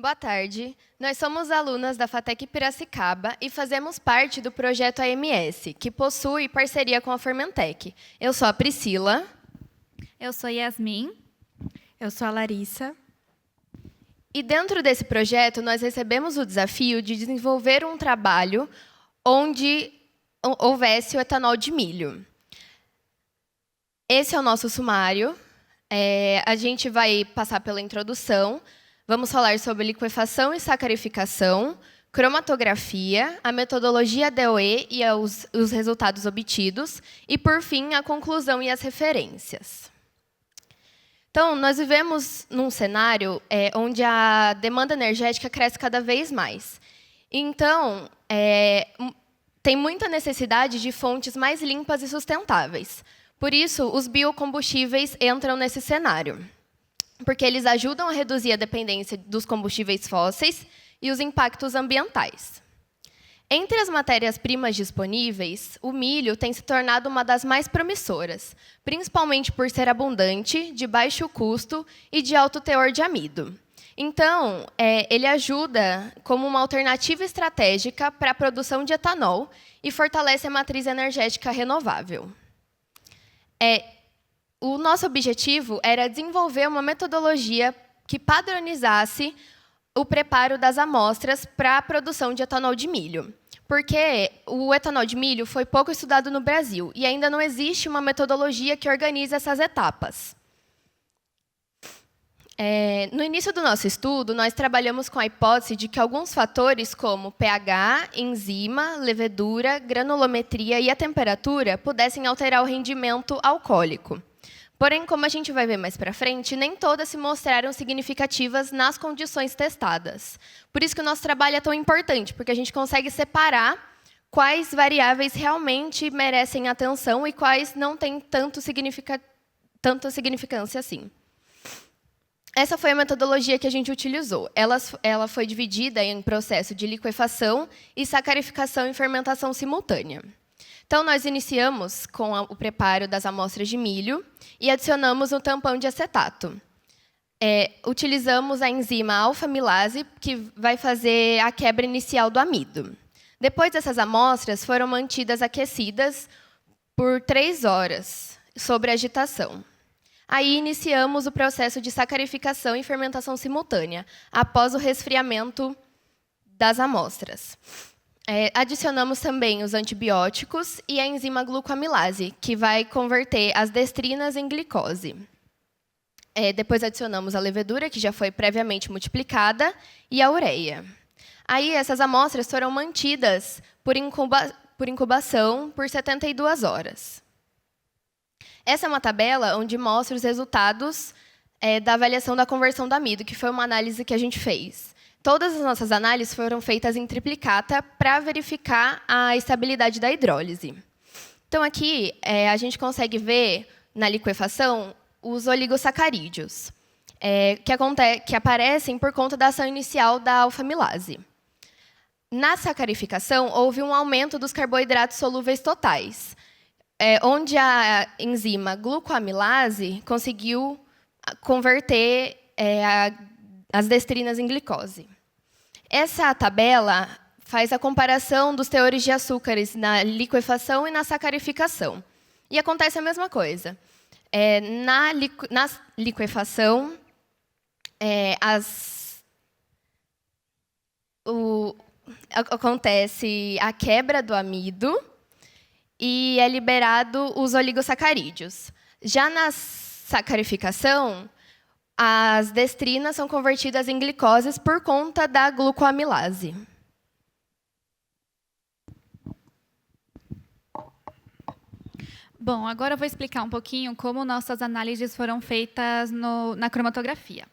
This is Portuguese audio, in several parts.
Boa tarde. Nós somos alunas da FATEC Piracicaba e fazemos parte do projeto AMS, que possui parceria com a Fermentec. Eu sou a Priscila. Eu sou Yasmin. Eu sou a Larissa. E dentro desse projeto, nós recebemos o desafio de desenvolver um trabalho onde houvesse o etanol de milho. Esse é o nosso sumário. A gente vai passar pela introdução. Vamos falar sobre liquefação e sacarificação, cromatografia, a metodologia DOE e os resultados obtidos, e, por fim, a conclusão e as referências. Então, nós vivemos num cenário onde a demanda energética cresce cada vez mais. Então, tem muita necessidade de fontes mais limpas e sustentáveis. Por isso, os biocombustíveis entram nesse cenário, porque eles ajudam a reduzir a dependência dos combustíveis fósseis e os impactos ambientais. Entre as matérias-primas disponíveis, o milho tem se tornado uma das mais promissoras, principalmente por ser abundante, de baixo custo e de alto teor de amido. Então, ele ajuda como uma alternativa estratégica para a produção de etanol e fortalece a matriz energética renovável. O nosso objetivo era desenvolver uma metodologia que padronizasse o preparo das amostras para a produção de etanol de milho, porque o etanol de milho foi pouco estudado no Brasil e ainda não existe uma metodologia que organize essas etapas. No início do nosso estudo, nós trabalhamos com a hipótese de que alguns fatores, como pH, enzima, levedura, granulometria e a temperatura, pudessem alterar o rendimento alcoólico. Porém, como a gente vai ver mais para frente, nem todas se mostraram significativas nas condições testadas. Por isso que o nosso trabalho é tão importante, porque a gente consegue separar quais variáveis realmente merecem atenção e quais não têm tanta significância assim. Essa foi a metodologia que a gente utilizou. Ela foi dividida em processo de liquefação e sacarificação e fermentação simultânea. Então, nós iniciamos com o preparo das amostras de milho e adicionamos um tampão de acetato. Utilizamos a enzima alfa-amilase, que vai fazer a quebra inicial do amido. Depois dessas amostras, foram mantidas aquecidas por 3 horas, sob agitação. Aí, iniciamos o processo de sacarificação e fermentação simultânea, após o resfriamento das amostras. Adicionamos também os antibióticos e a enzima glucoamilase, que vai converter as destrinas em glicose. Depois adicionamos a levedura, que já foi previamente multiplicada, e a ureia. Aí, essas amostras foram mantidas por incubação por 72 horas. Essa é uma tabela onde mostra os resultados da avaliação da conversão do amido, que foi uma análise que a gente fez. Todas as nossas análises foram feitas em triplicata para verificar a estabilidade da hidrólise. Então, aqui, a gente consegue ver, na liquefação, os oligosacarídeos, que aparecem por conta da ação inicial da alfa-amilase. Na sacarificação, houve um aumento dos carboidratos solúveis totais, onde a enzima glucoamilase conseguiu converter as destrinas em glicose. Essa tabela faz a comparação dos teores de açúcares na liquefação e na sacarificação. E acontece a mesma coisa. Na liquefação, acontece a quebra do amido e é liberado os oligosacarídeos. Já na sacarificação, as destrinas são convertidas em glicoses por conta da glucoamilase. Bom, agora eu vou explicar um pouquinho como nossas análises foram feitas na cromatografia.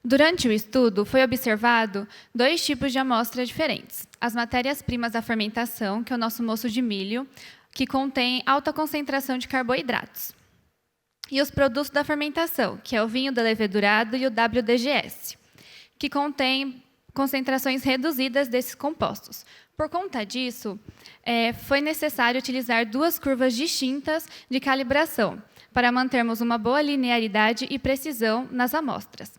Durante o estudo, foi observado 2 tipos de amostras diferentes. As matérias-primas da fermentação, que é o nosso moço de milho, que contém alta concentração de carboidratos. E os produtos da fermentação, que é o vinho levedurado e o WDGS, que contém concentrações reduzidas desses compostos. Por conta disso, foi necessário utilizar 2 curvas distintas de calibração, para mantermos uma boa linearidade e precisão nas amostras.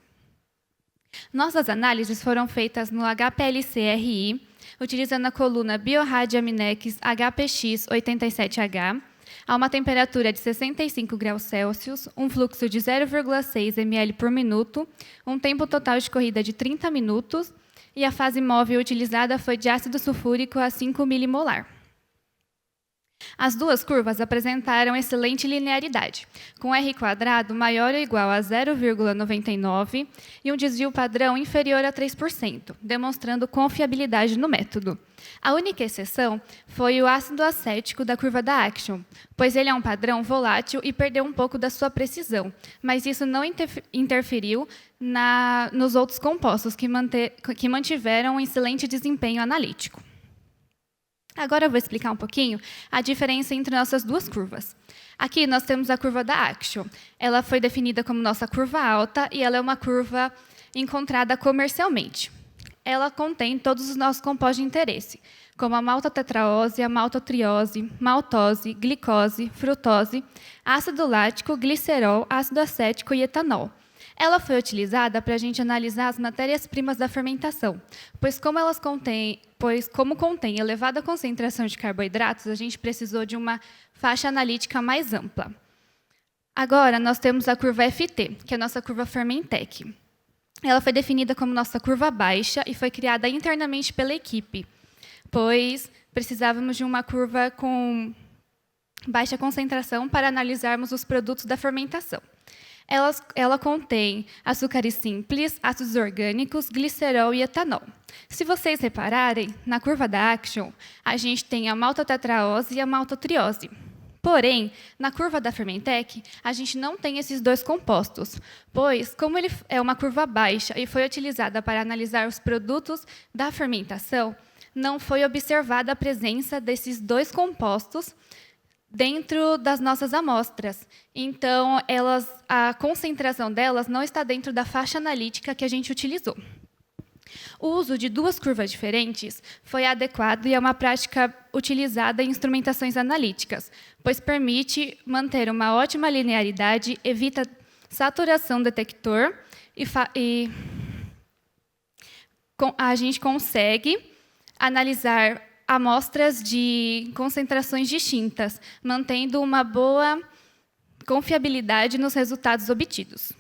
Nossas análises foram feitas no HPLC-RI, utilizando a coluna Bioradiaminex HPX87H, a uma temperatura de 65 graus Celsius, um fluxo de 0,6 ml por minuto, um tempo total de corrida de 30 minutos, e a fase móvel utilizada foi de ácido sulfúrico a 5 milimolar. As duas curvas apresentaram excelente linearidade, com R² maior ou igual a 0,99 e um desvio padrão inferior a 3%, demonstrando confiabilidade no método. A única exceção foi o ácido acético da curva da Action, pois ele é um padrão volátil e perdeu um pouco da sua precisão, mas isso não interferiu nos outros compostos, que mantiveram um excelente desempenho analítico. Agora eu vou explicar um pouquinho a diferença entre nossas duas curvas. Aqui nós temos a curva da Action. Ela foi definida como nossa curva alta e ela é uma curva encontrada comercialmente. Ela contém todos os nossos compostos de interesse, como a maltotetraose, a maltotriose, maltose, glicose, frutose, ácido lático, glicerol, ácido acético e etanol. Ela foi utilizada para a gente analisar as matérias-primas da fermentação, pois como contém elevada concentração de carboidratos, a gente precisou de uma faixa analítica mais ampla. Agora, nós temos a curva FT, que é a nossa curva Fermentec. Ela foi definida como nossa curva baixa e foi criada internamente pela equipe, pois precisávamos de uma curva com baixa concentração para analisarmos os produtos da fermentação. Ela contém açúcares simples, ácidos orgânicos, glicerol e etanol. Se vocês repararem, na curva da Action, a gente tem a maltotetraose e a maltotriose. Porém, na curva da Fermentec, a gente não tem esses dois compostos, pois, como ele é uma curva baixa e foi utilizada para analisar os produtos da fermentação, não foi observada a presença desses dois compostos dentro das nossas amostras. Então, a concentração delas não está dentro da faixa analítica que a gente utilizou. O uso de duas curvas diferentes foi adequado e é uma prática utilizada em instrumentações analíticas, pois permite manter uma ótima linearidade, evita saturação do detector e a gente consegue analisar amostras de concentrações distintas, mantendo uma boa confiabilidade nos resultados obtidos.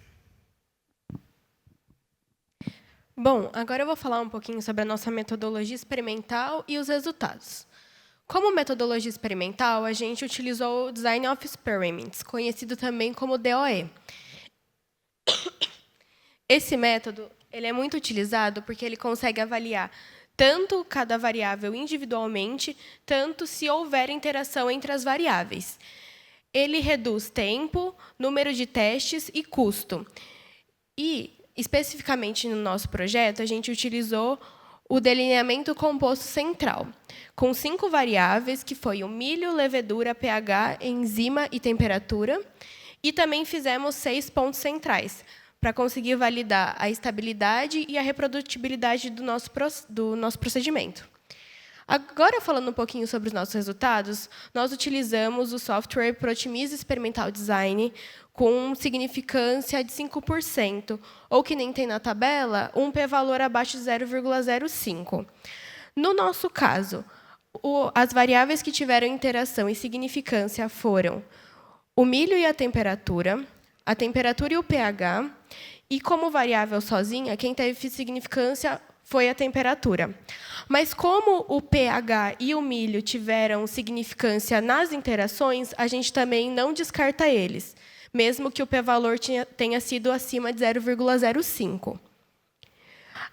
Bom, agora eu vou falar um pouquinho sobre a nossa metodologia experimental e os resultados. Como metodologia experimental, a gente utilizou o Design of Experiments, conhecido também como DOE. Esse método ele é muito utilizado porque ele consegue avaliar tanto cada variável individualmente, tanto se houver interação entre as variáveis. Ele reduz tempo, número de testes e custo. E, especificamente no nosso projeto, a gente utilizou o delineamento composto central, com 5 variáveis, que foi o milho, levedura, pH, enzima e temperatura. E também fizemos 6 pontos centrais, para conseguir validar a estabilidade e a reprodutibilidade do nosso procedimento. Agora, falando um pouquinho sobre os nossos resultados, nós utilizamos o software Protimize Experimental Design com significância de 5%, ou, que nem tem na tabela, um p-valor abaixo de 0,05. No nosso caso, as variáveis que tiveram interação e significância foram o milho e a temperatura e o pH, e como variável sozinha, quem teve significância foi a temperatura. Mas como o pH e o milho tiveram significância nas interações, a gente também não descarta eles, mesmo que o p-valor tenha sido acima de 0,05.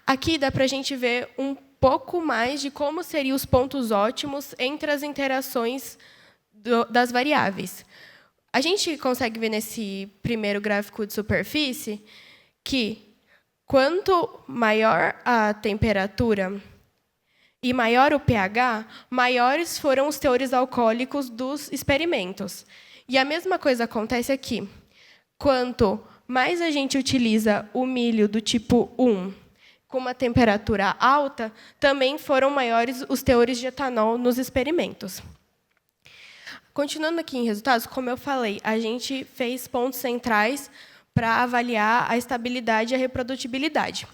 Aqui dá para a gente ver um pouco mais de como seriam os pontos ótimos entre as interações das variáveis. A gente consegue ver nesse primeiro gráfico de superfície que, quanto maior a temperatura e maior o pH, maiores foram os teores alcoólicos dos experimentos. E a mesma coisa acontece aqui. Quanto mais a gente utiliza o milho do tipo 1 com uma temperatura alta, também foram maiores os teores de etanol nos experimentos. Continuando aqui em resultados, como eu falei, a gente fez pontos centrais para avaliar a estabilidade e a reprodutibilidade.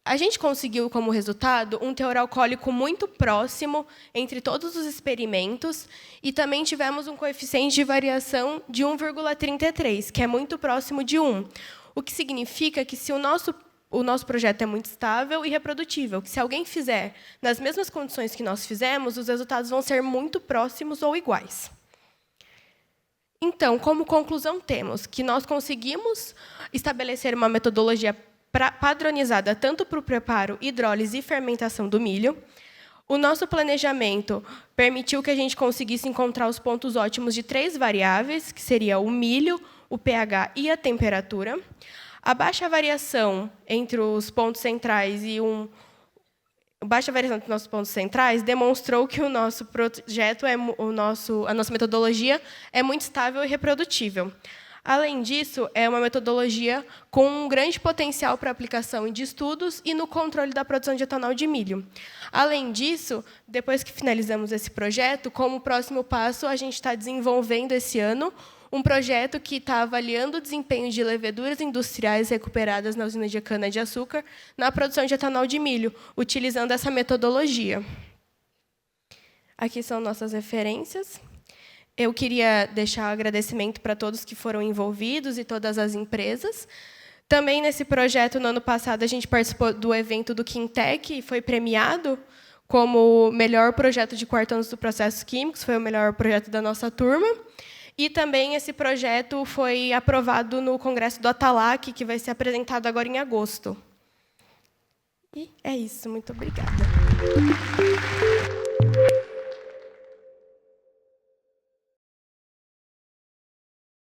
A gente conseguiu, como resultado, um teor alcoólico muito próximo entre todos os experimentos e também tivemos um coeficiente de variação de 1,33, que é muito próximo de 1, o que significa que se o nosso projeto é muito estável e reprodutível, que se alguém fizer nas mesmas condições que nós fizemos, os resultados vão ser muito próximos ou iguais. Então, como conclusão, temos que nós conseguimos estabelecer uma metodologia padronizada tanto para o preparo, hidrólise e fermentação do milho. O nosso planejamento permitiu que a gente conseguisse encontrar os pontos ótimos de 3 variáveis, que seria o milho, o pH e a temperatura. A baixa variação entre os pontos centrais baixa variação entre os nossos pontos centrais demonstrou que o nosso projeto, a nossa metodologia é muito estável e reprodutível. Além disso, é uma metodologia com um grande potencial para aplicação de estudos e no controle da produção de etanol de milho. Além disso, depois que finalizamos esse projeto, como próximo passo, a gente está desenvolvendo esse ano um projeto que está avaliando o desempenho de leveduras industriais recuperadas na usina de cana-de-açúcar na produção de etanol de milho, utilizando essa metodologia. Aqui são nossas referências. Eu queria deixar um agradecimento para todos que foram envolvidos e todas as empresas. Também, nesse projeto, no ano passado, a gente participou do evento do Quintec e foi premiado como melhor projeto de 4 anos do processos químicos, foi o melhor projeto da nossa turma. E também esse projeto foi aprovado no congresso do Atalac, que vai ser apresentado agora em agosto. E é isso, muito obrigada.